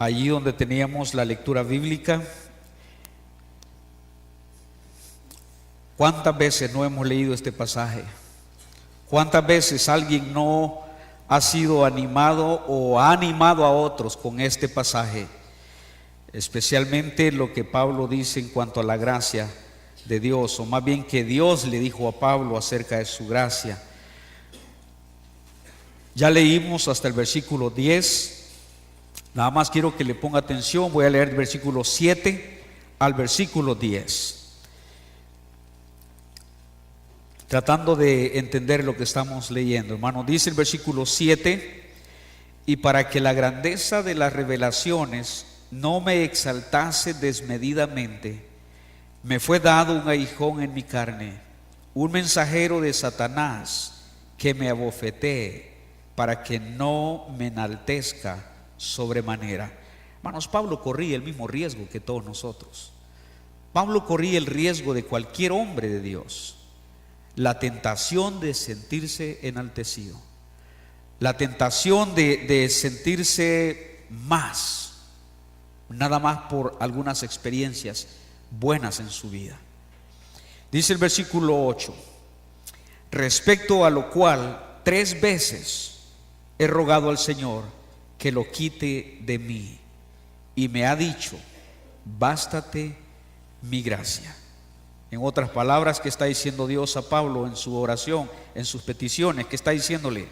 allí donde teníamos la lectura bíblica. ¿Cuántas veces no hemos leído este pasaje? ¿Cuántas veces alguien no ha sido animado o ha animado a otros con este pasaje? Especialmente lo que Pablo dice en cuanto a la gracia de Dios, o más bien que Dios le dijo a Pablo acerca de su gracia. Ya leímos hasta el versículo 10. Nada más quiero que le ponga atención. Voy a leer el versículo 7 al versículo 10, tratando de entender lo que estamos leyendo, hermano. Dice el versículo 7: y para que la grandeza de las revelaciones no me exaltase desmedidamente, me fue dado un aguijón en mi carne, un mensajero de Satanás que me abofetee, para que no me enaltezca sobremanera. Hermanos, Pablo corría el mismo riesgo que todos nosotros. Pablo corría el riesgo de cualquier hombre de Dios: la tentación de sentirse enaltecido, la tentación de sentirse más, nada más por algunas experiencias buenas en su vida. Dice el versículo 8: respecto a lo cual 3 veces he rogado al Señor que lo quite de mí, y me ha dicho: bástate mi gracia. En otras palabras, ¿qué está diciendo Dios a Pablo en su oración, en sus peticiones? ¿Qué está diciéndole?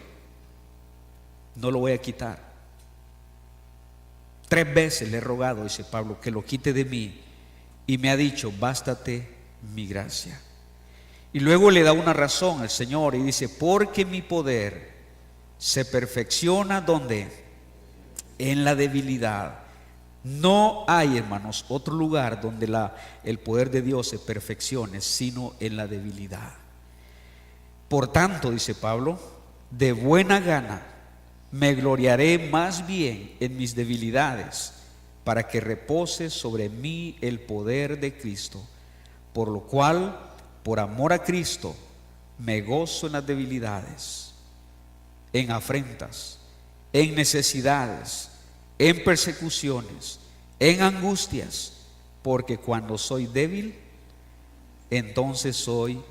No lo voy a quitar. 3 veces le he rogado, dice Pablo, que lo quite de mí, y me ha dicho: bástate mi gracia. Y luego le da una razón al Señor y dice: porque mi poder se perfecciona ¿dónde? En la debilidad. No hay, hermanos, otro lugar donde el poder de Dios se perfeccione sino en la debilidad. Por tanto, dice Pablo, de buena gana me gloriaré más bien en mis debilidades, para que repose sobre mí el poder de Cristo. Por lo cual, por amor a Cristo, me gozo en las debilidades, en afrentas, en necesidades, en persecuciones, en angustias, porque cuando soy débil, entonces soy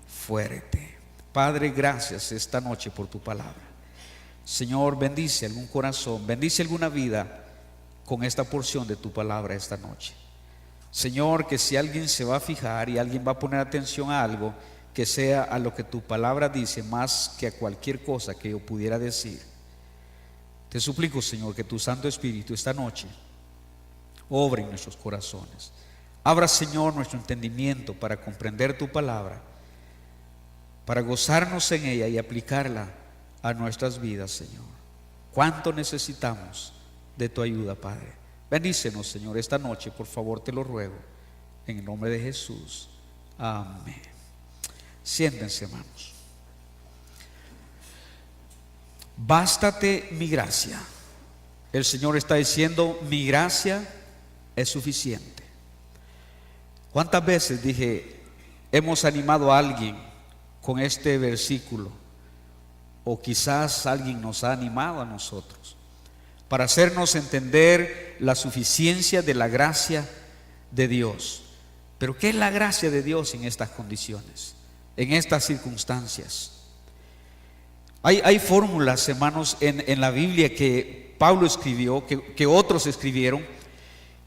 fuerte. Padre, gracias esta noche por tu palabra. Señor, bendice algún corazón, bendice alguna vida con esta porción de tu palabra esta noche. Señor, que si alguien se va a fijar y alguien va a poner atención a algo, que sea a lo que tu palabra dice más que a cualquier cosa que yo pudiera decir. Te suplico, Señor, que tu Santo Espíritu esta noche obre en nuestros corazones. Abra, Señor, nuestro entendimiento para comprender tu palabra, para gozarnos en ella y aplicarla a nuestras vidas, Señor. Cuánto necesitamos de tu ayuda, Padre. Bendícenos, Señor, esta noche, por favor, te lo ruego, en el nombre de Jesús. Amén. Siéntense, hermanos. Bástate mi gracia. El Señor está diciendo: mi gracia es suficiente. ¿Cuántas veces, hemos animado a alguien con este versículo? O quizás alguien nos ha animado a nosotros para hacernos entender la suficiencia de la gracia de Dios. Pero ¿qué es la gracia de Dios en estas condiciones, en estas circunstancias? Hay fórmulas, hermanos, en la Biblia que Pablo escribió, que otros escribieron,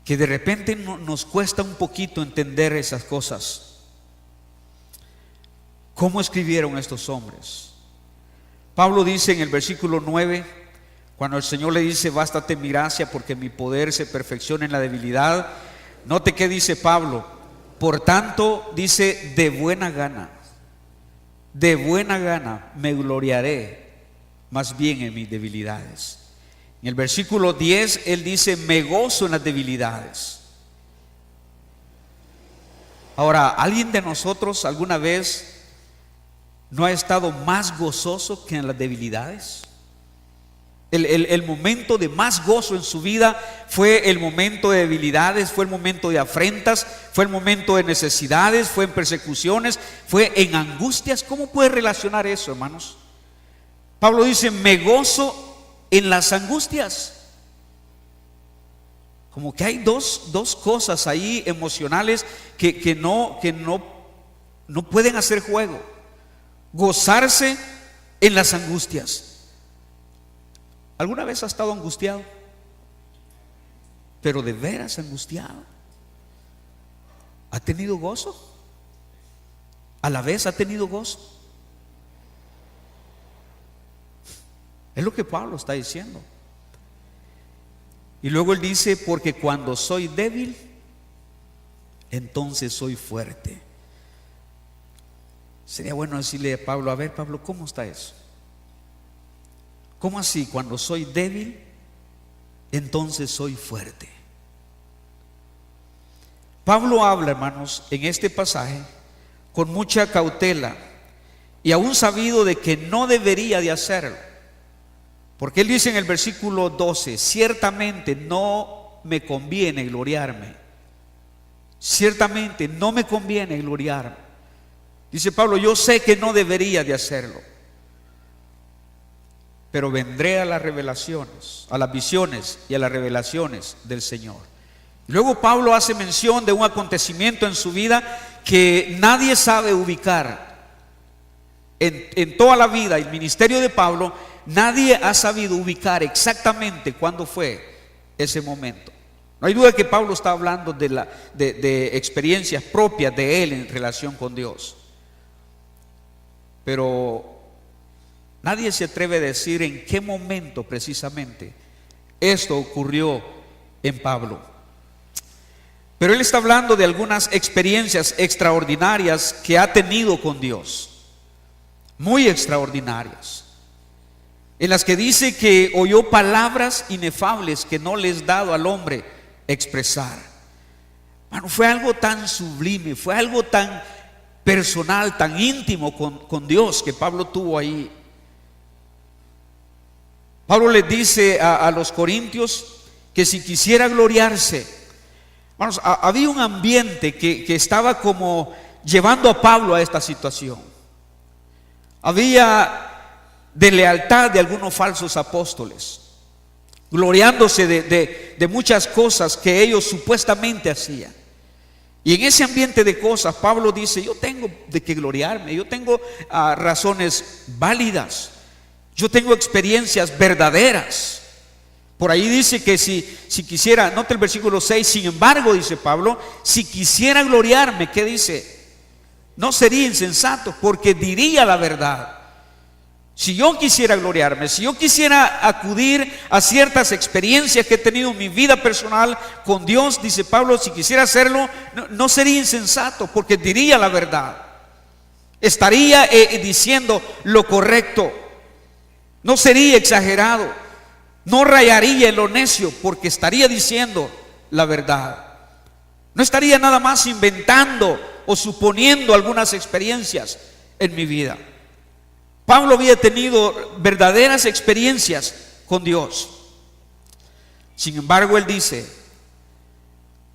que de repente nos cuesta un poquito entender esas cosas. ¿Cómo escribieron estos hombres? Pablo dice en el versículo 9, cuando el Señor le dice: bástate mi gracia, porque mi poder se perfecciona en la debilidad. Note que dice Pablo: por tanto, dice, de buena gana me gloriaré más bien en mis debilidades. En el versículo 10 él dice: me gozo en las debilidades. Ahora, ¿alguien de nosotros alguna vez no ha estado más gozoso que en las debilidades? El momento de más gozo en su vida fue el momento de debilidades, fue el momento de afrentas, fue el momento de necesidades, fue en persecuciones, fue en angustias. ¿Cómo puede relacionar eso, hermanos? Pablo dice: me gozo en las angustias. como que hay dos cosas ahí emocionales que no pueden hacer juego. Gozarse en las angustias. ¿Alguna vez ha estado angustiado? Pero de veras angustiado. ¿Ha tenido gozo? ¿A la vez ha tenido gozo? Es lo que Pablo está diciendo. Y luego él dice, porque cuando soy débil, entonces soy fuerte. Sería bueno decirle a Pablo, a ver Pablo, ¿cómo está eso? ¿Cómo así? Cuando soy débil, entonces soy fuerte. Pablo habla, hermanos, en este pasaje con mucha cautela y aún sabido de que no debería de hacerlo, porque él dice en el versículo 12, ciertamente no me conviene gloriarme. Ciertamente no me conviene gloriarme. Dice Pablo, yo sé que no debería de hacerlo, pero vendré a las revelaciones, a las visiones y a las revelaciones del Señor. Luego Pablo hace mención de un acontecimiento en su vida que nadie sabe ubicar. En toda la vida y el ministerio de Pablo, nadie ha sabido ubicar exactamente cuándo fue ese momento. No hay duda que Pablo está hablando de experiencias propias de él en relación con Dios. Pero nadie se atreve a decir en qué momento precisamente esto ocurrió en Pablo. Pero él está hablando de algunas experiencias extraordinarias que ha tenido con Dios, muy extraordinarias, en las que dice que oyó palabras inefables que no les dado al hombre expresar. Bueno, fue algo tan sublime, fue algo tan personal, tan íntimo con Dios que Pablo tuvo ahí. Pablo les dice a los corintios que si quisiera gloriarse, hermanos, había un ambiente que estaba como llevando a Pablo a esta situación. Había de lealtad de algunos falsos apóstoles, gloriándose de muchas cosas que ellos supuestamente hacían. Y en ese ambiente de cosas, Pablo dice, yo tengo de qué gloriarme, yo tengo razones válidas, yo tengo experiencias verdaderas. Por ahí dice que si quisiera, note el versículo 6, sin embargo, dice Pablo, si quisiera gloriarme, ¿qué dice? No sería insensato, porque diría la verdad. Si yo quisiera gloriarme, si yo quisiera acudir a ciertas experiencias que he tenido en mi vida personal con Dios, dice Pablo, si quisiera hacerlo, no sería insensato, porque diría la verdad. Estaría diciendo lo correcto. No sería exagerado. No rayaría en lo necio, porque estaría diciendo la verdad. No estaría nada más inventando o suponiendo algunas experiencias en mi vida. Pablo había tenido verdaderas experiencias con Dios. Sin embargo, él dice,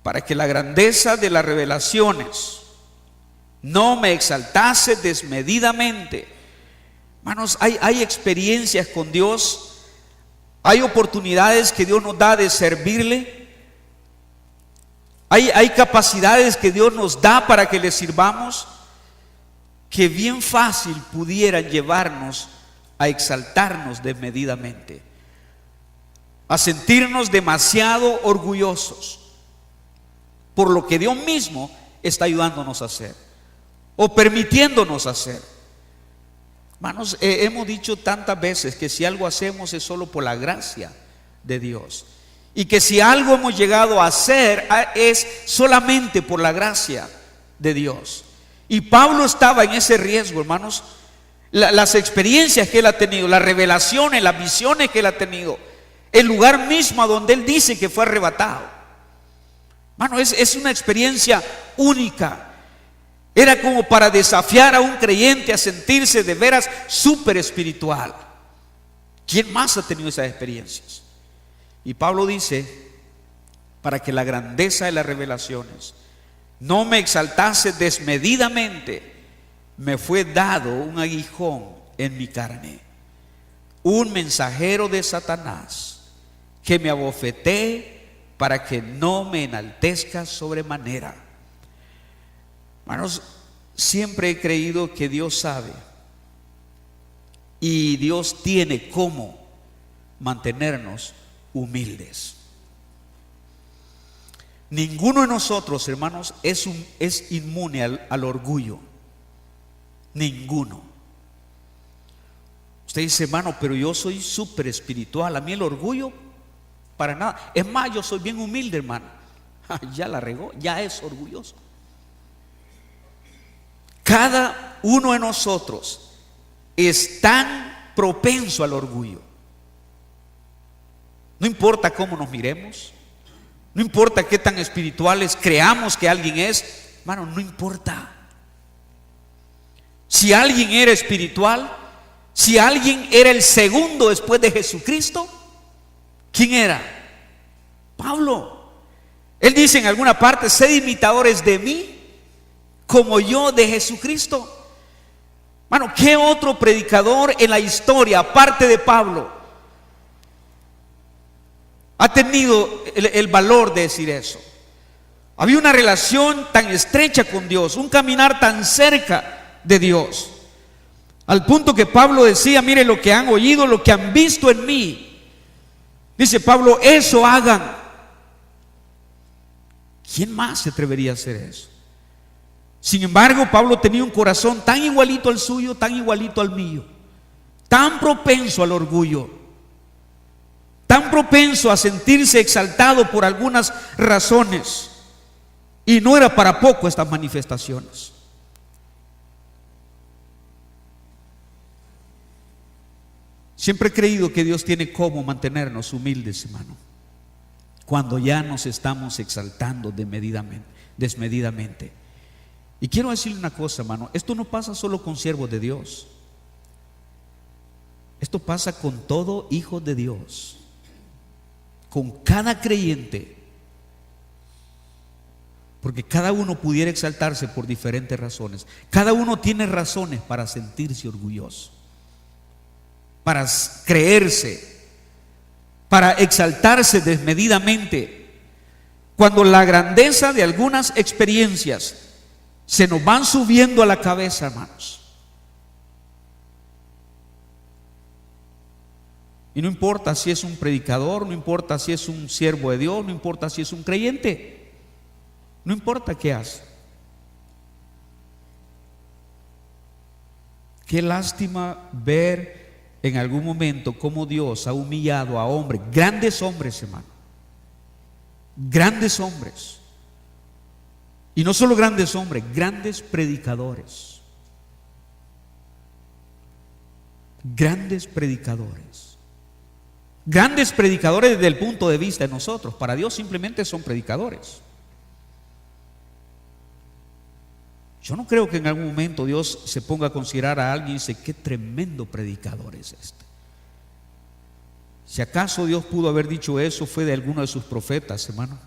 para que la grandeza de las revelaciones no me exaltase desmedidamente. Hermanos, hay experiencias con Dios, hay oportunidades que Dios nos da de servirle, hay capacidades que Dios nos da para que le sirvamos, que bien fácil pudieran llevarnos a exaltarnos desmedidamente, a sentirnos demasiado orgullosos por lo que Dios mismo está ayudándonos a hacer o permitiéndonos hacer. Hermanos, hemos dicho tantas veces que si algo hacemos es solo por la gracia de Dios, y que si algo hemos llegado a hacer es solamente por la gracia de Dios. Y Pablo estaba en ese riesgo, hermanos. Las experiencias que él ha tenido, las revelaciones, las visiones que él ha tenido, el lugar mismo a donde él dice que fue arrebatado. Hermano, es una experiencia única. Era como para desafiar a un creyente a sentirse de veras súper espiritual. ¿Quién más ha tenido esas experiencias? Y Pablo dice, para que la grandeza de las revelaciones no me exaltase desmedidamente, me fue dado un aguijón en mi carne, un mensajero de Satanás, que me abofetee para que no me enaltezca sobremanera. Hermanos, siempre he creído que Dios sabe y Dios tiene cómo mantenernos humildes. Ninguno de nosotros, hermanos, es inmune al orgullo. Ninguno. Usted dice, hermano, pero yo soy súper espiritual. A mí el orgullo, para nada. Es más, yo soy bien humilde, hermano. Ya la regó, ya es orgulloso. Cada uno de nosotros es tan propenso al orgullo. No importa cómo nos miremos, no importa qué tan espirituales creamos que alguien es, hermano, no importa. Si alguien era espiritual, si alguien era el segundo después de Jesucristo, ¿quién era? Pablo. Él dice en alguna parte: sed imitadores de mí como yo de Jesucristo. Hermano, ¿qué otro predicador en la historia, aparte de Pablo, ha tenido el valor de decir eso? Había una relación tan estrecha con Dios, un caminar tan cerca de Dios, al punto que Pablo decía: mire lo que han oído, lo que han visto en mí. Dice Pablo: eso hagan. ¿Quién más se atrevería a hacer eso? Sin embargo, Pablo tenía un corazón tan igualito al suyo, tan igualito al mío, tan propenso al orgullo, tan propenso a sentirse exaltado por algunas razones. Y no era para poco estas manifestaciones. Siempre he creído que Dios tiene cómo mantenernos humildes, hermano, cuando ya nos estamos exaltando desmedidamente. Y quiero decirle una cosa, hermano: esto no pasa solo con siervos de Dios, esto pasa con todo hijo de Dios, con cada creyente, porque cada uno pudiera exaltarse por diferentes razones. Cada uno tiene razones para sentirse orgulloso, para creerse, para exaltarse desmedidamente, cuando la grandeza de algunas experiencias se nos van subiendo a la cabeza, hermanos. Y no importa si es un predicador, no importa si es un siervo de Dios, no importa si es un creyente, no importa qué hace. Qué lástima ver en algún momento cómo Dios ha humillado a hombres, grandes hombres, hermano, grandes hombres. Y no solo grandes hombres, grandes predicadores. Grandes predicadores. Grandes predicadores desde el punto de vista de nosotros. Para Dios simplemente son predicadores. Yo no creo que en algún momento Dios se ponga a considerar a alguien y dice: qué tremendo predicador es este. Si acaso Dios pudo haber dicho eso, fue de alguno de sus profetas, hermano.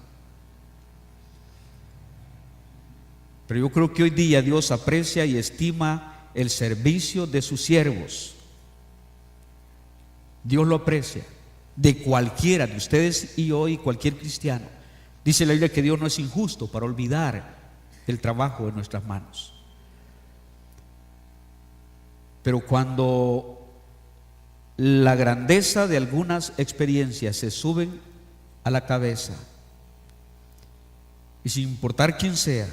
Pero yo creo que hoy día Dios aprecia y estima el servicio de sus siervos. Dios lo aprecia, de cualquiera de ustedes y yo y cualquier cristiano. Dice la Biblia que Dios no es injusto para olvidar el trabajo de nuestras manos. Pero cuando la grandeza de algunas experiencias se suben a la cabeza, y sin importar quién sea,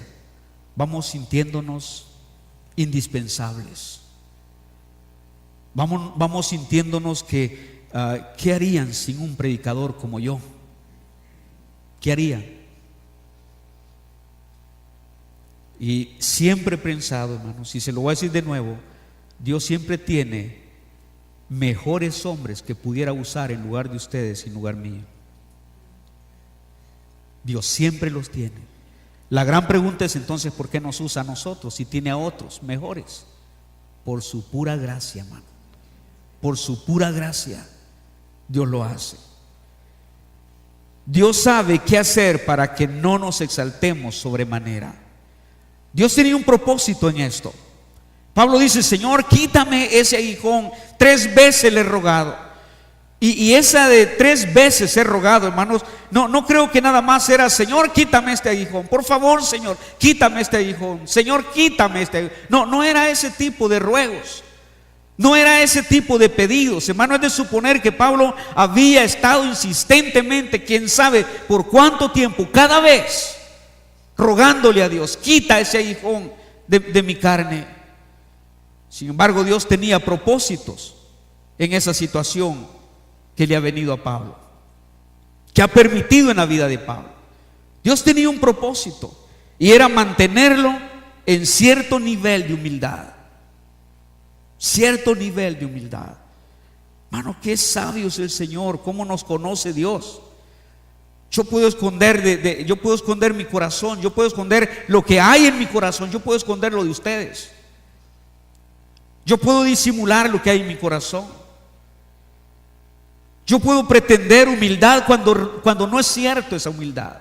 vamos sintiéndonos indispensables. Vamos sintiéndonos que ¿qué harían sin un predicador como yo? ¿Qué harían? Y siempre he pensado, hermanos, y se lo voy a decir de nuevo: Dios siempre tiene mejores hombres que pudiera usar en lugar de ustedes, en lugar mío. Dios siempre los tiene. La gran pregunta es entonces: ¿por qué nos usa a nosotros si tiene a otros mejores? Por su pura gracia, hermano. Por su pura gracia Dios lo hace. Dios sabe qué hacer para que no nos exaltemos sobremanera. Dios tenía un propósito en esto. Pablo dice: Señor, quítame ese aguijón. 3 veces le he rogado. Y esa de 3 veces he rogado, hermanos, no creo que nada más era: Señor, quítame este aguijón, por favor, Señor, quítame este aguijón, Señor, quítame este aguijón. No era ese tipo de ruegos, no era ese tipo de pedidos. Hermano, es de suponer que Pablo había estado insistentemente, quién sabe por cuánto tiempo, cada vez rogándole a Dios: quita ese aguijón de mi carne. Sin embargo, Dios tenía propósitos en esa situación que le ha venido a Pablo, que ha permitido en la vida de Pablo. Dios tenía un propósito, y era mantenerlo en cierto nivel de humildad. Cierto nivel de humildad. Hermano, qué sabio es el Señor, cómo nos conoce Dios. Yo puedo esconder yo puedo esconder mi corazón, yo puedo esconder lo que hay en mi corazón, yo puedo esconder lo de ustedes. Yo puedo disimular lo que hay en mi corazón. Yo puedo pretender humildad cuando no es cierto esa humildad.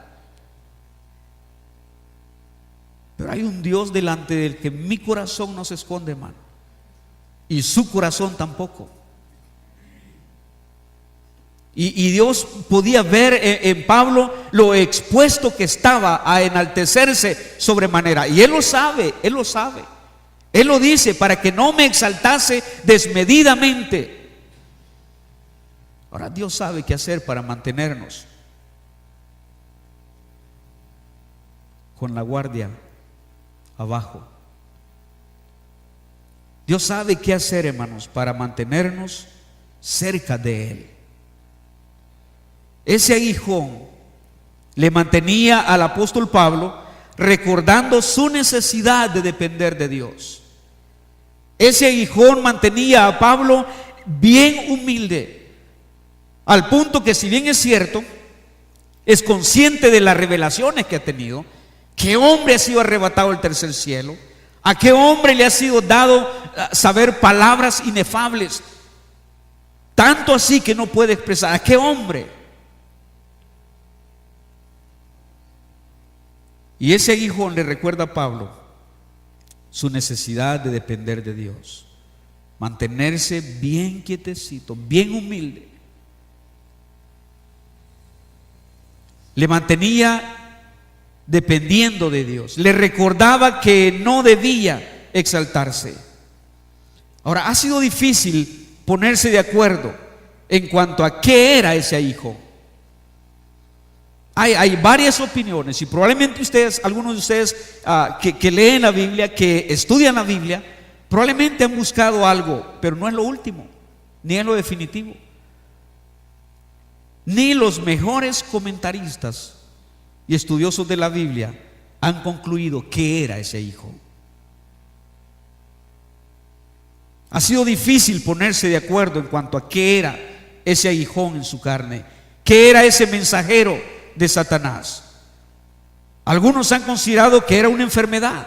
Pero hay un Dios delante del que mi corazón no se esconde, hermano, y su corazón tampoco. Y Dios podía ver en Pablo lo expuesto que estaba a enaltecerse sobremanera. Y Él lo sabe, Él lo sabe. Él lo dice para que no me exaltase desmedidamente. Ahora, Dios sabe qué hacer para mantenernos con la guardia abajo. Dios sabe qué hacer, hermanos, para mantenernos cerca de Él. Ese aguijón le mantenía al apóstol Pablo recordando su necesidad de depender de Dios. Ese aguijón mantenía a Pablo bien humilde, al punto que, si bien es cierto, es consciente de las revelaciones que ha tenido, qué hombre ha sido arrebatado al tercer cielo, a qué hombre le ha sido dado saber palabras inefables, tanto así que no puede expresar, a qué hombre. Y ese aguijón le recuerda a Pablo su necesidad de depender de Dios, mantenerse bien quietecito, bien humilde. Le mantenía dependiendo de Dios, le recordaba que no debía exaltarse. Ahora, ha sido difícil ponerse de acuerdo en cuanto a qué era ese aguijón. Hay varias opiniones, y probablemente algunos de ustedes que leen la Biblia, que estudian la Biblia, probablemente han buscado algo, pero no es lo último, ni es lo definitivo. Ni los mejores comentaristas y estudiosos de la Biblia han concluido qué era ese hijo. Ha sido difícil ponerse de acuerdo en cuanto a qué era ese aguijón en su carne, qué era ese mensajero de Satanás. Algunos han considerado que era una enfermedad,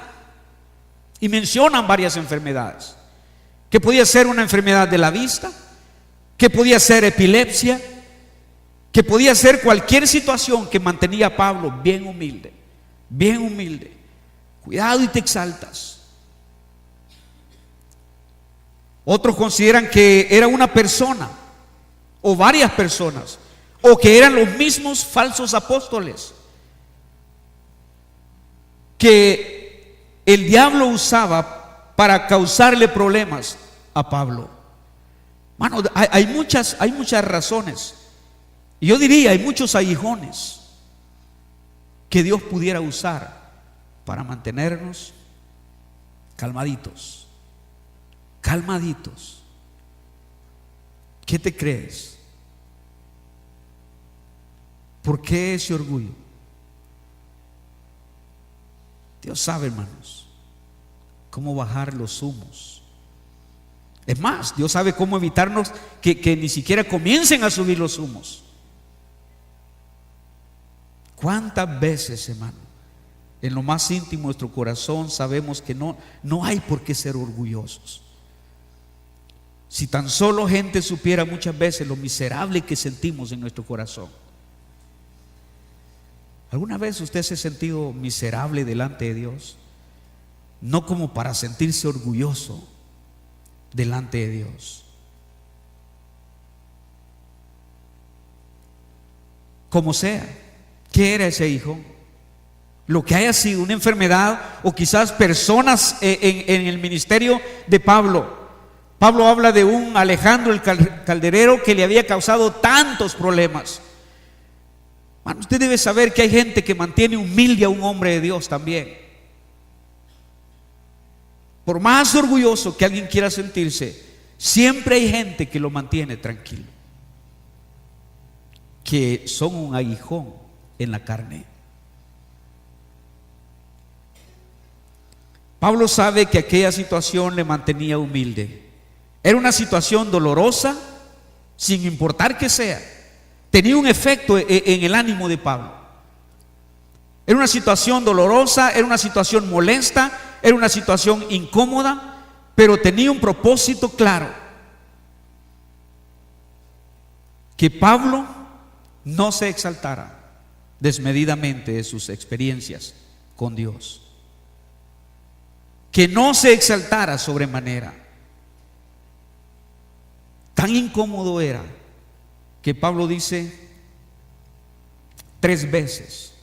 y mencionan varias enfermedades, que podía ser una enfermedad de la vista, que podía ser epilepsia, que podía ser cualquier situación que mantenía a Pablo bien humilde, bien humilde. Cuidado y te exaltas. Otros consideran que era una persona o varias personas, o que eran los mismos falsos apóstoles que el diablo usaba para causarle problemas a Pablo. Mano, hay muchas razones, y yo diría hay muchos aguijones que Dios pudiera usar para mantenernos calmaditos. Calmaditos. ¿Qué te crees? ¿Por qué ese orgullo? Dios sabe, hermanos, cómo bajar los humos. Es más, Dios sabe cómo evitarnos que ni siquiera comiencen a subir los humos. ¿Cuántas veces, hermano, en lo más íntimo de nuestro corazón sabemos que no hay por qué ser orgullosos? Si tan solo gente supiera muchas veces lo miserable que sentimos en nuestro corazón. ¿Alguna vez usted se ha sentido miserable delante de Dios? No como para sentirse orgulloso delante de Dios. como sea. ¿Qué era ese hijo? Lo que haya sido una enfermedad, o quizás personas en el ministerio de Pablo. Pablo habla de un Alejandro el calderero que le había causado tantos problemas. Bueno, usted debe saber que hay gente que mantiene humilde a un hombre de Dios también. Por más orgulloso que alguien quiera sentirse, siempre hay gente que lo mantiene tranquilo, que son un aguijón en la carne. Pablo sabe que aquella situación le mantenía humilde. Era una situación dolorosa, sin importar que sea. Tenía un efecto en el ánimo de Pablo. Era una situación dolorosa, era una situación molesta, era una situación incómoda, pero tenía un propósito claro: que Pablo no se exaltara desmedidamente de sus experiencias con Dios, que no se exaltara sobremanera. Tan incómodo era que Pablo dice: 3 veces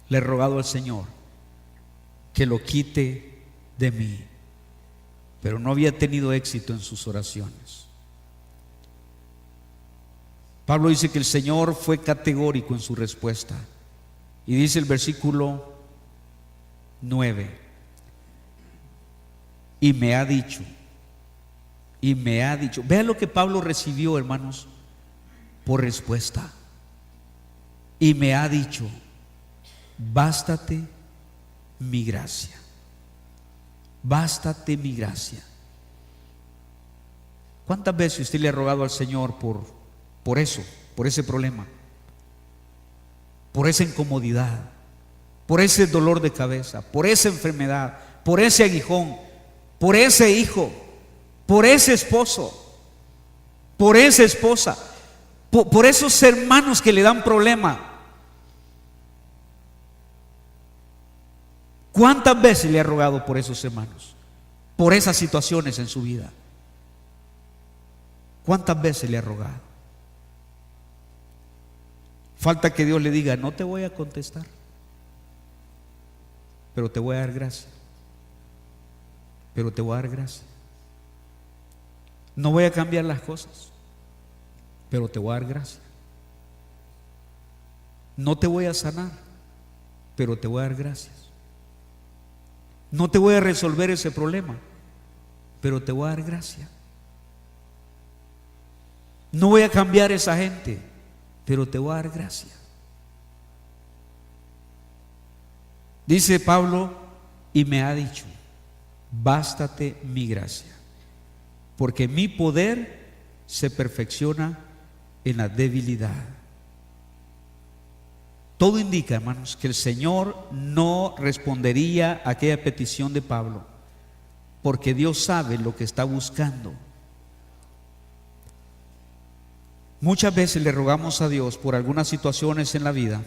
le he rogado al Señor que lo quite de mí, pero no había tenido éxito en sus oraciones. Pablo dice que el Señor fue categórico en su respuesta, y dice el versículo 9: y me ha dicho. Vean lo que Pablo recibió, hermanos, por respuesta. Y me ha dicho: bástate mi gracia. Bástate mi gracia. ¿Cuántas veces usted le ha rogado al Señor por eso, por ese problema, por esa incomodidad, por ese dolor de cabeza, por esa enfermedad, por ese aguijón, por ese hijo, por ese esposo, por esa esposa, por esos hermanos que le dan problema? ¿Cuántas veces le ha rogado por esos hermanos, por esas situaciones en su vida? ¿Cuántas veces le ha rogado? Falta que Dios le diga: no te voy a contestar, pero te voy a dar gracia. Pero te voy a dar gracia. No voy a cambiar las cosas, pero te voy a dar gracia. No te voy a sanar, pero te voy a dar gracias. No te voy a resolver ese problema, pero te voy a dar gracia. No voy a cambiar esa gente, pero te voy a dar gracia. Dice Pablo: y me ha dicho: bástate mi gracia, porque mi poder se perfecciona en la debilidad. Todo indica, hermanos, que el Señor no respondería a aquella petición de Pablo, porque Dios sabe lo que está buscando. Muchas veces le rogamos a Dios por algunas situaciones en la vida,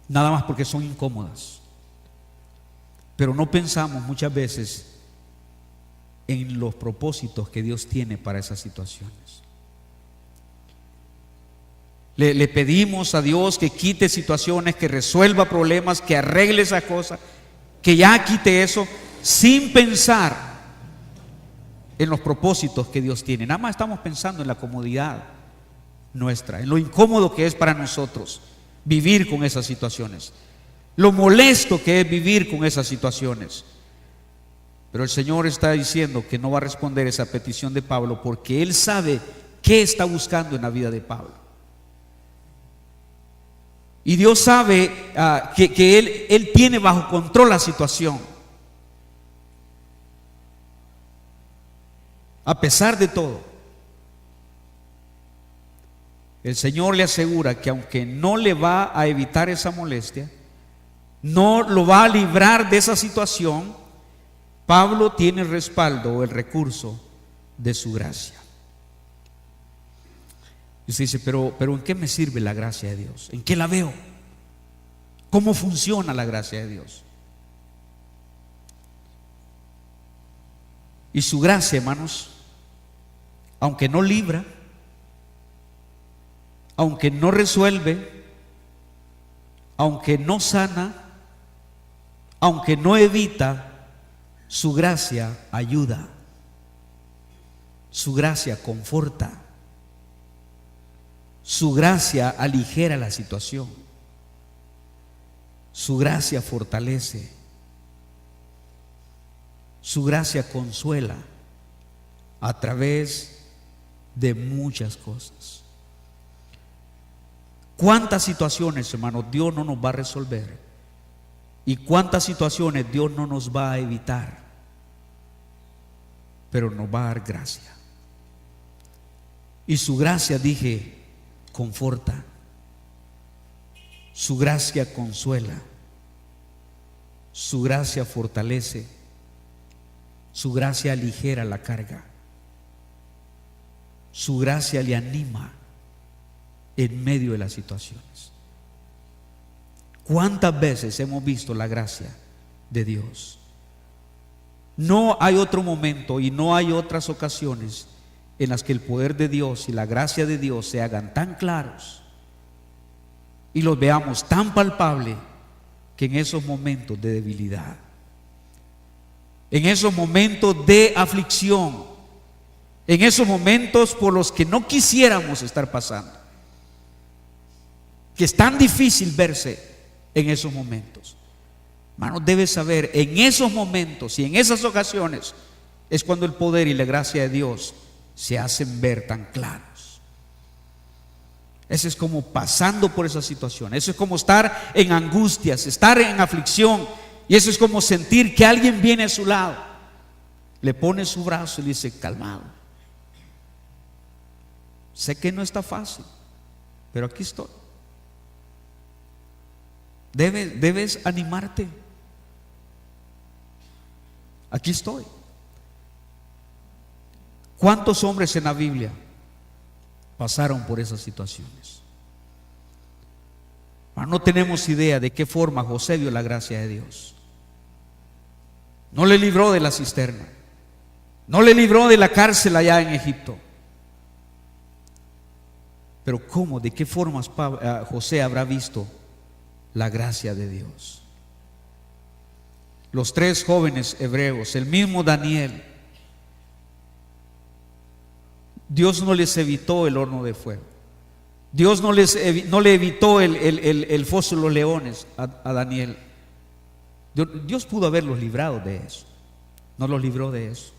nada más porque son incómodas, pero no pensamos muchas veces en los propósitos que Dios tiene para esas situaciones. Le pedimos a Dios que quite situaciones, que resuelva problemas, que arregle esa cosa, que ya quite eso, sin pensar en los propósitos que Dios tiene. Nada más estamos pensando en la comodidad nuestra, en lo incómodo que es para nosotros vivir con esas situaciones, lo molesto que es vivir con esas situaciones. Pero el Señor está diciendo que no va a responder esa petición de Pablo, porque Él sabe qué está buscando en la vida de Pablo. Y Dios sabe que Él tiene bajo control la situación. A pesar de todo, el Señor le asegura que aunque no le va a evitar esa molestia, no lo va a librar de esa situación, Pablo tiene el respaldo o el recurso de su gracia. Y usted dice: pero ¿en qué me sirve la gracia de Dios? ¿En qué la veo? ¿Cómo funciona la gracia de Dios? Y su gracia, hermanos, aunque no libra, aunque no resuelve, aunque no sana, aunque no evita, su gracia ayuda, su gracia conforta, su gracia aligera la situación, su gracia fortalece, su gracia consuela a través de muchas cosas. ¿Cuántas situaciones, hermanos, Dios no nos va a resolver? ¿Y cuántas situaciones Dios no nos va a evitar? Pero nos va a dar gracia. Y su gracia, dije, conforta. Su gracia consuela. Su gracia fortalece. Su gracia aligera la carga. Su gracia le anima en medio de las situaciones. ¿Cuántas veces hemos visto la gracia de Dios? No hay otro momento y no hay otras ocasiones en las que el poder de Dios y la gracia de Dios se hagan tan claros y los veamos tan palpable que en esos momentos de debilidad, en esos momentos de aflicción, en esos momentos por los que no quisiéramos estar pasando, que es tan difícil verse en esos momentos. Hermano, debes saber, en esos momentos y en esas ocasiones es cuando el poder y la gracia de Dios se hacen ver tan claros. Eso es como pasando por esa situación. Eso es como estar en angustias, estar en aflicción. Y eso es como sentir que alguien viene a su lado, le pone su brazo y le dice: calmado, sé que no está fácil, pero aquí estoy. Debes animarte. Aquí estoy. ¿Cuántos hombres en la Biblia pasaron por esas situaciones? No tenemos idea de qué forma José vio la gracia de Dios. No le libró de la cisterna, no le libró de la cárcel allá en Egipto. Pero ¿cómo? ¿De qué formas José habrá visto la gracia de Dios? Los tres jóvenes hebreos, el mismo Daniel, Dios no les evitó el horno de fuego. Dios no le evitó el foso de los leones a Daniel. Dios pudo haberlos librado de eso. No los libró de eso.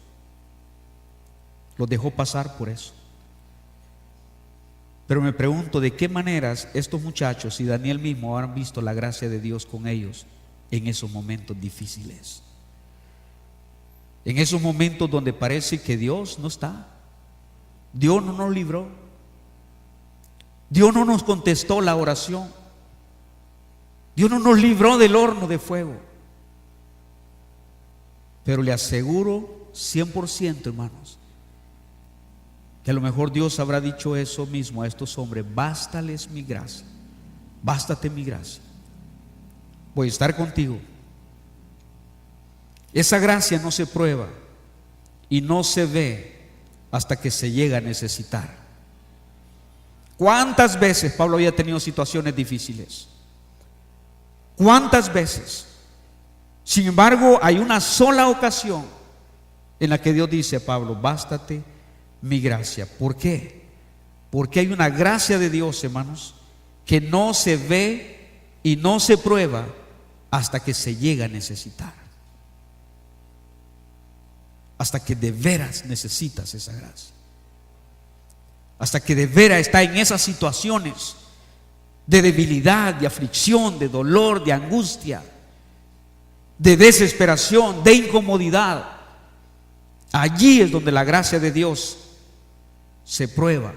Los dejó pasar por eso. Pero me pregunto de qué maneras estos muchachos y Daniel mismo han visto la gracia de Dios con ellos en esos momentos difíciles, en esos momentos donde parece que Dios no está, Dios no nos libró, Dios no nos contestó la oración, Dios no nos libró del horno de fuego. Pero le aseguro 100%, hermanos, que a lo mejor Dios habrá dicho eso mismo a estos hombres: bástales mi gracia, bástate mi gracia, voy a estar contigo. Esa gracia no se prueba y no se ve hasta que se llega a necesitar. ¿Cuántas veces Pablo había tenido situaciones difíciles? ¿Cuántas veces? Sin embargo, hay una sola ocasión en la que Dios dice a Pablo: bástate mi gracia. ¿Por qué? Porque hay una gracia de Dios, hermanos, que no se ve y no se prueba hasta que se llega a necesitar, hasta que de veras necesitas esa gracia, hasta que de veras está en esas situaciones de debilidad, de aflicción, de dolor, de angustia, de desesperación, de incomodidad. Allí es donde la gracia de Dios se prueba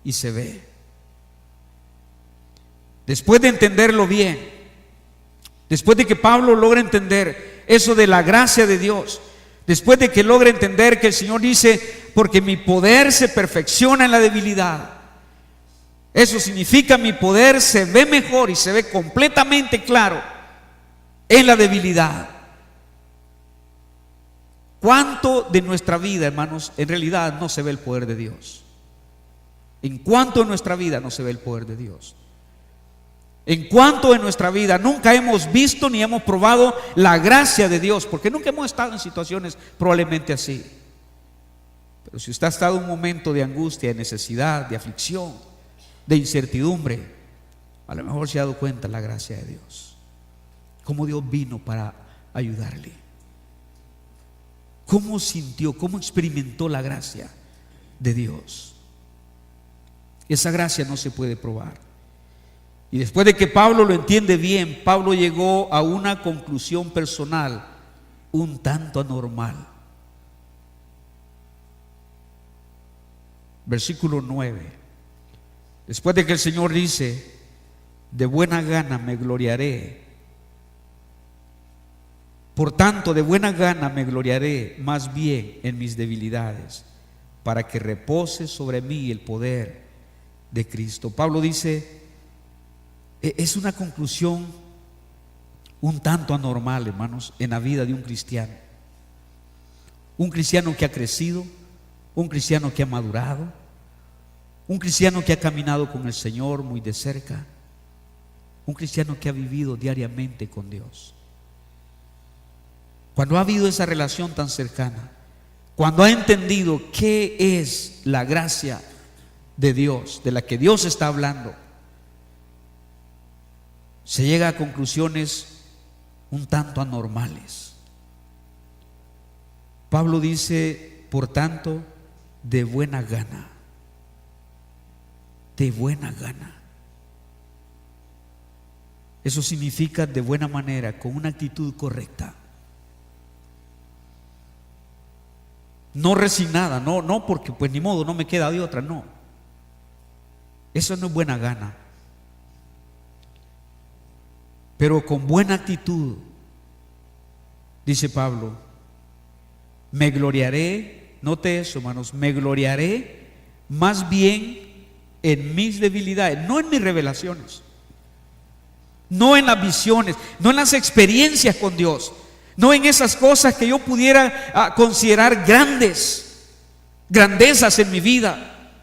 y se ve. Después de entenderlo bien, después de que Pablo logra entender eso de la gracia de Dios, después de que logra entender que el Señor dice: porque mi poder se perfecciona en la debilidad. Eso significa: mi poder se ve mejor y se ve completamente claro en la debilidad. ¿Cuánto de nuestra vida, hermanos, en realidad no se ve el poder de Dios? ¿En cuánto de nuestra vida no se ve el poder de Dios? En cuanto en nuestra vida nunca hemos visto ni hemos probado la gracia de Dios, porque nunca hemos estado en situaciones probablemente así. Pero si usted ha estado en un momento de angustia, de necesidad, de aflicción, de incertidumbre, a lo mejor se ha dado cuenta la gracia de Dios, cómo Dios vino para ayudarle, cómo sintió, cómo experimentó la gracia de Dios. Esa gracia no se puede probar. Y después de que Pablo lo entiende bien, Pablo llegó a una conclusión personal un tanto anormal. Versículo 9. Después de que el Señor dice: de buena gana me gloriaré. Por tanto, de buena gana me gloriaré más bien en mis debilidades, para que repose sobre mí el poder de Cristo. Pablo dice, es una conclusión un tanto anormal, hermanos, en la vida de un cristiano. Un cristiano que ha crecido, un cristiano que ha madurado, un cristiano que ha caminado con el Señor muy de cerca, un cristiano que ha vivido diariamente con Dios. Cuando ha habido esa relación tan cercana, cuando ha entendido qué es la gracia de Dios, de la que Dios está hablando, se llega a conclusiones un tanto anormales. Pablo dice, por tanto, de buena gana. De buena gana. Eso significa de buena manera, con una actitud correcta. No resignada, no porque pues ni modo, no me queda de otra, no. Eso no es buena gana. Pero con buena actitud, dice Pablo, me gloriaré, note eso, hermanos, me gloriaré más bien en mis debilidades, no en mis revelaciones, no en las visiones, no en las experiencias con Dios, no en esas cosas que yo pudiera considerar grandezas en mi vida,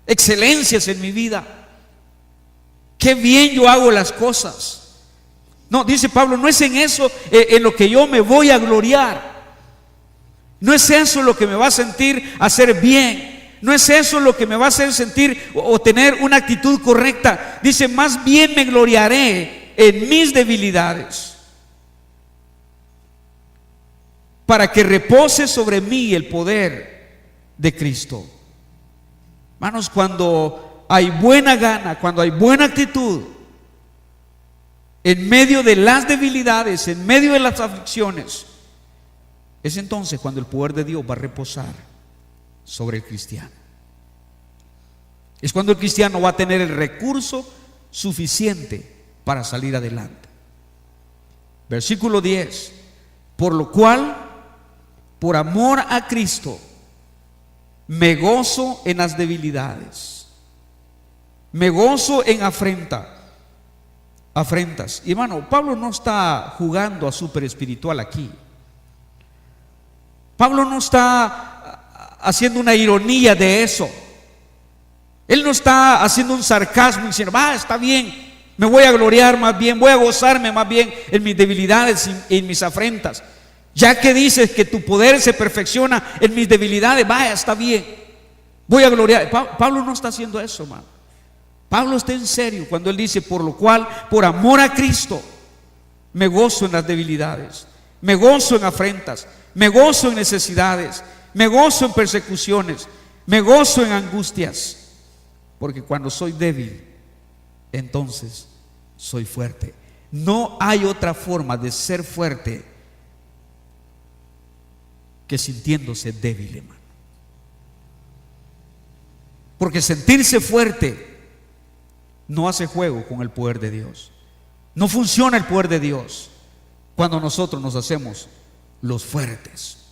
excelencias en mi vida. Qué bien yo hago las cosas. No, dice Pablo, no es en eso en lo que yo me voy a gloriar. No es eso lo que me va a sentir hacer bien. No es eso lo que me va a hacer sentir o tener una actitud correcta. Dice, más bien me gloriaré en mis debilidades, para que repose sobre mí el poder de Cristo. Hermanos, cuando hay buena gana, cuando hay buena actitud, en medio de las debilidades, en medio de las aflicciones, es entonces cuando el poder de Dios va a reposar sobre el cristiano. Es cuando el cristiano va a tener el recurso suficiente para salir adelante. Versículo 10. Por lo cual, por amor a Cristo, me gozo en las debilidades, me gozo en afrentas. Y hermano, Pablo no está jugando a súper espiritual aquí. Pablo no está haciendo una ironía de eso. Él no está haciendo un sarcasmo diciendo, está bien, me voy a gloriar más bien, voy a gozarme más bien en mis debilidades y en mis afrentas. Ya que dices que tu poder se perfecciona en mis debilidades, está bien, voy a gloriar. Pablo no está haciendo eso, hermano. Pablo está en serio cuando él dice, por lo cual, por amor a Cristo, me gozo en las debilidades, me gozo en afrentas, me gozo en necesidades, me gozo en persecuciones, me gozo en angustias, porque cuando soy débil, entonces soy fuerte. No hay otra forma de ser fuerte que sintiéndose débil, hermano. Porque sentirse fuerte no hace juego con el poder de Dios. No funciona el poder de Dios cuando nosotros nos hacemos los fuertes.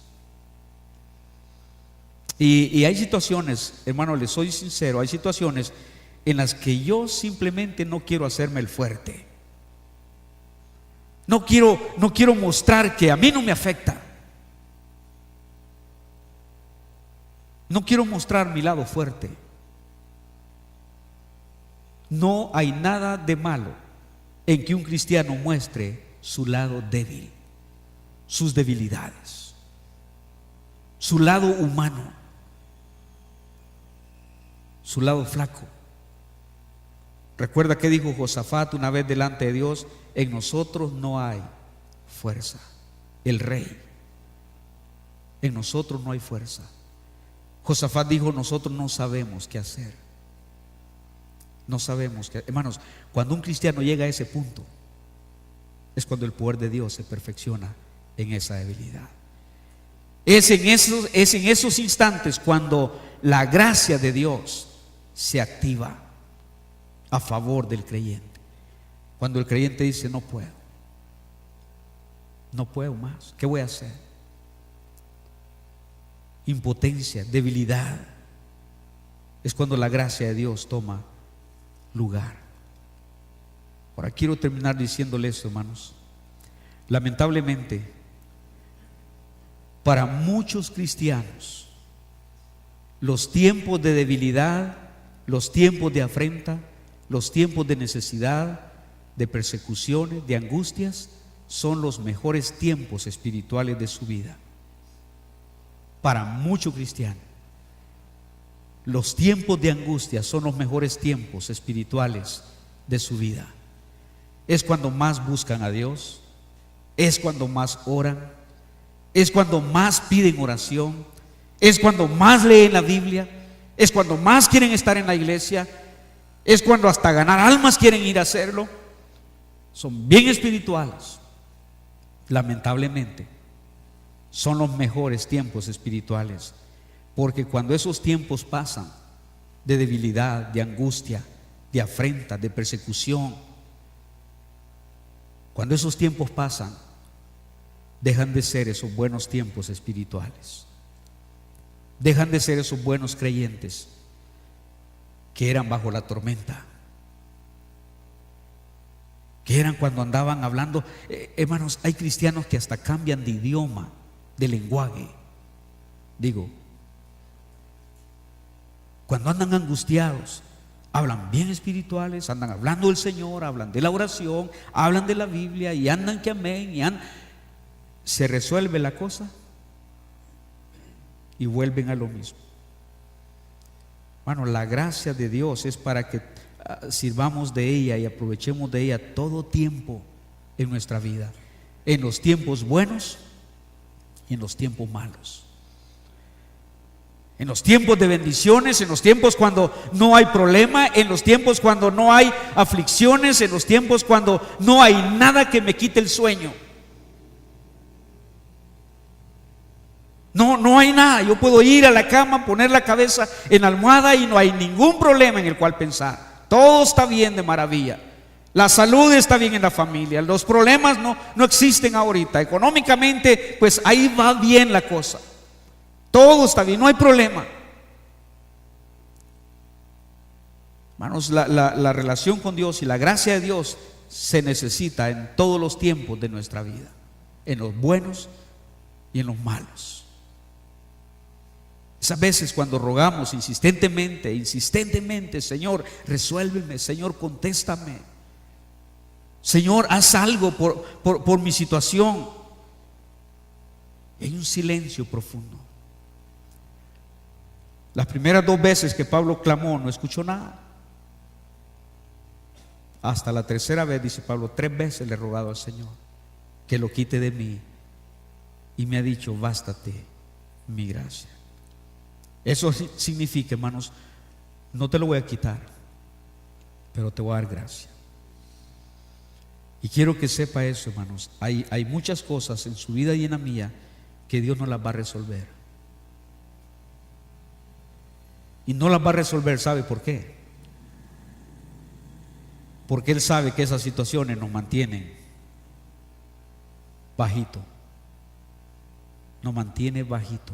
Y hay situaciones, hermano, les soy sincero, hay situaciones en las que yo simplemente no quiero hacerme el fuerte. No quiero mostrar que a mí no me afecta. No quiero mostrar mi lado fuerte. No hay nada de malo en que un cristiano muestre su lado débil, sus debilidades, su lado humano, su lado flaco. Recuerda que dijo Josafat una vez delante de Dios: en nosotros no hay fuerza. El rey: en nosotros no hay fuerza. Josafat dijo: nosotros no sabemos qué hacer. No sabemos qué. Hermanos, cuando un cristiano llega a ese punto, es cuando el poder de Dios se perfecciona en esa debilidad. Es en esos instantes cuando la gracia de Dios se activa a favor del creyente. Cuando el creyente dice: no puedo más, ¿qué voy a hacer? Impotencia, debilidad, es cuando la gracia de Dios toma lugar. Ahora quiero terminar diciéndole esto, hermanos. Lamentablemente, para muchos cristianos, los tiempos de debilidad, los tiempos de afrenta, los tiempos de necesidad, de persecuciones, de angustias, son los mejores tiempos espirituales de su vida. Para muchos cristianos, los tiempos de angustia son los mejores tiempos espirituales de su vida. Es cuando más buscan a Dios, es cuando más oran, es cuando más piden oración, es cuando más leen la Biblia, es cuando más quieren estar en la iglesia, es cuando hasta ganar almas quieren ir a hacerlo. Son bien espirituales. Lamentablemente, son los mejores tiempos espirituales, porque cuando esos tiempos pasan de debilidad, de angustia, de afrenta, de persecución, cuando esos tiempos pasan, dejan de ser esos buenos tiempos espirituales, dejan de ser esos buenos creyentes que eran bajo la tormenta, que eran cuando andaban hablando. Hermanos, hay cristianos que hasta cambian de idioma, de lenguaje. Digo, cuando andan angustiados, hablan bien espirituales, andan hablando del Señor, hablan de la oración, hablan de la Biblia y andan que amén, y se resuelve la cosa y vuelven a lo mismo. Bueno, la gracia de Dios es para que sirvamos de ella y aprovechemos de ella todo tiempo en nuestra vida, en los tiempos buenos y en los tiempos malos, en los tiempos de bendiciones, en los tiempos cuando no hay problema, en los tiempos cuando no hay aflicciones, en los tiempos cuando no hay nada que me quite el sueño. No hay nada. Yo puedo ir a la cama, poner la cabeza en la almohada y no hay ningún problema en el cual pensar. Todo está bien de maravilla. La salud está bien en la familia. Los problemas no existen ahorita. Económicamente, pues ahí va bien la cosa. Todo está bien, no hay problema. Hermanos, la relación con Dios y la gracia de Dios se necesita en todos los tiempos de nuestra vida, en los buenos y en los malos. Esas veces cuando rogamos insistentemente, Señor, resuélveme, Señor, contéstame, Señor, haz algo por mi situación. Y hay un silencio profundo. Las primeras 2 veces que Pablo clamó, no escuchó nada. Hasta la tercera vez, dice Pablo, 3 veces le he rogado al Señor que lo quite de mí, y me ha dicho: bástate mi gracia. Eso significa, hermanos, no te lo voy a quitar, pero te voy a dar gracia. Y quiero que sepa eso, hermanos. Hay muchas cosas en su vida y en la mía que Dios no las va a resolver. Y no las va a resolver, ¿sabe por qué? Porque Él sabe que esas situaciones nos mantienen bajito. Nos mantiene bajito.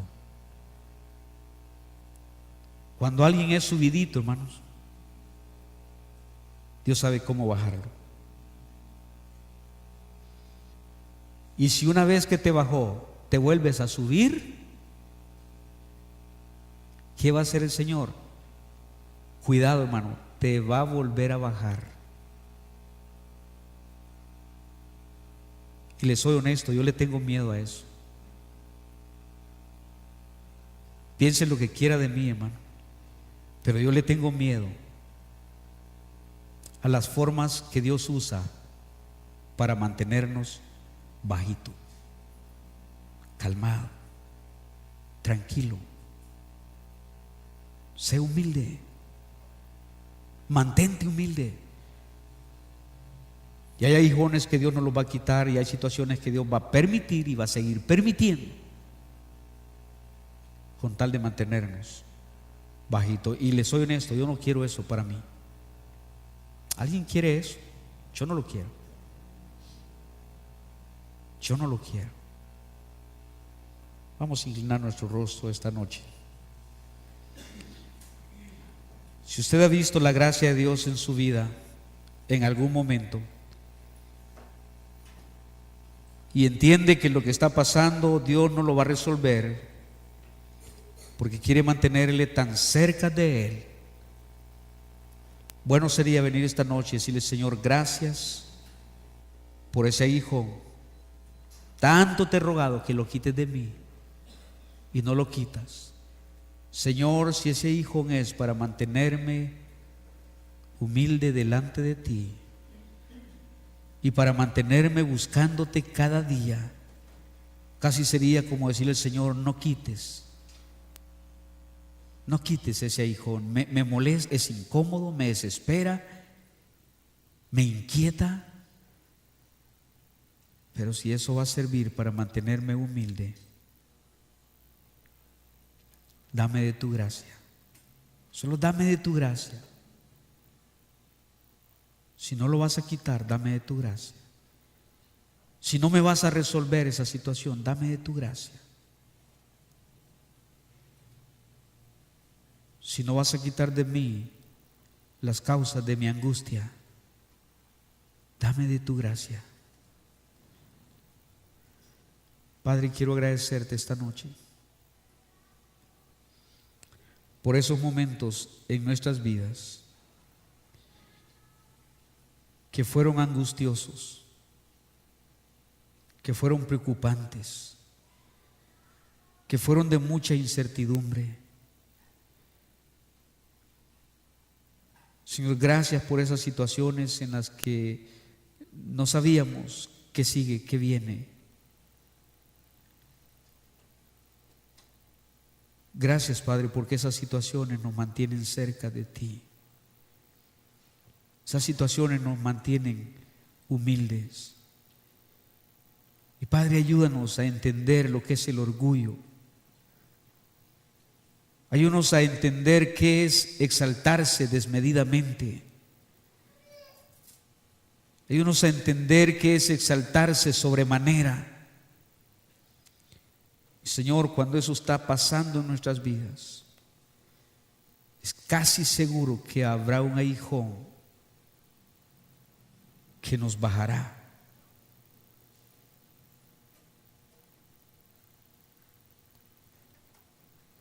Cuando alguien es subidito, hermanos, Dios sabe cómo bajarlo. Y si una vez que te bajó, te vuelves a subir, ¿qué va a hacer el Señor? Cuidado, hermano, te va a volver a bajar. Y le soy honesto, yo le tengo miedo a eso. Piense lo que quiera de mí, hermano, pero yo le tengo miedo a las formas que Dios usa para mantenernos bajito, calmado, tranquilo. Sé humilde, mantente humilde. Y hay aguijones que Dios no los va a quitar, y hay situaciones que Dios va a permitir y va a seguir permitiendo con tal de mantenernos bajito. Y le soy honesto, yo no quiero eso para mí. ¿Alguien quiere eso? Yo no lo quiero. Yo no lo quiero. Vamos a inclinar nuestro rostro esta noche. Si usted ha visto la gracia de Dios en su vida en algún momento y entiende que lo que está pasando Dios no lo va a resolver porque quiere mantenerle tan cerca de Él, bueno sería venir esta noche y decirle: Señor, gracias por ese hijo. Tanto te he rogado que lo quites de mí y no lo quitas. Señor, si ese hijo es para mantenerme humilde delante de ti y para mantenerme buscándote cada día, casi sería como decirle al Señor: no quites ese hijo. Me molesta, es incómodo, me desespera, me inquieta. Pero si eso va a servir para mantenerme humilde, dame de tu gracia. Solo dame de tu gracia. Si no lo vas a quitar, dame de tu gracia. Si no me vas a resolver esa situación, dame de tu gracia. Si no vas a quitar de mí las causas de mi angustia, dame de tu gracia. Padre, quiero agradecerte esta noche por esos momentos en nuestras vidas que fueron angustiosos, que fueron preocupantes, que fueron de mucha incertidumbre. Señor, gracias por esas situaciones en las que no sabíamos qué sigue, qué viene. Gracias, Padre, porque esas situaciones nos mantienen cerca de ti. Esas situaciones nos mantienen humildes. Y Padre, ayúdanos a entender lo que es el orgullo. Ayúdanos a entender qué es exaltarse desmedidamente. Ayúdanos a entender qué es exaltarse sobremanera. Señor, cuando eso está pasando en nuestras vidas, es casi seguro que habrá un aguijón que nos bajará.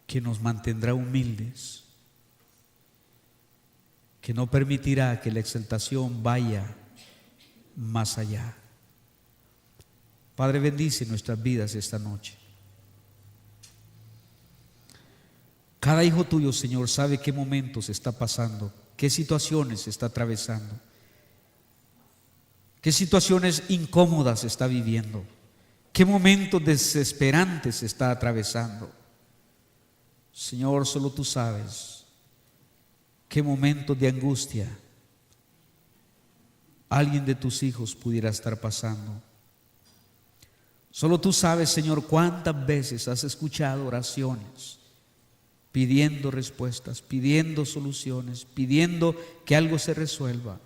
Que nos mantendrá humildes, que no permitirá que la exaltación vaya más allá. Padre, bendice nuestras vidas esta noche. Cada hijo tuyo, Señor, sabe qué momentos está pasando, qué situaciones está atravesando, qué situaciones incómodas está viviendo, qué momentos desesperantes está atravesando. Señor, solo tú sabes qué momentos de angustia alguien de tus hijos pudiera estar pasando. Solo tú sabes, Señor, cuántas veces has escuchado oraciones pidiendo respuestas, pidiendo soluciones, pidiendo que algo se resuelva.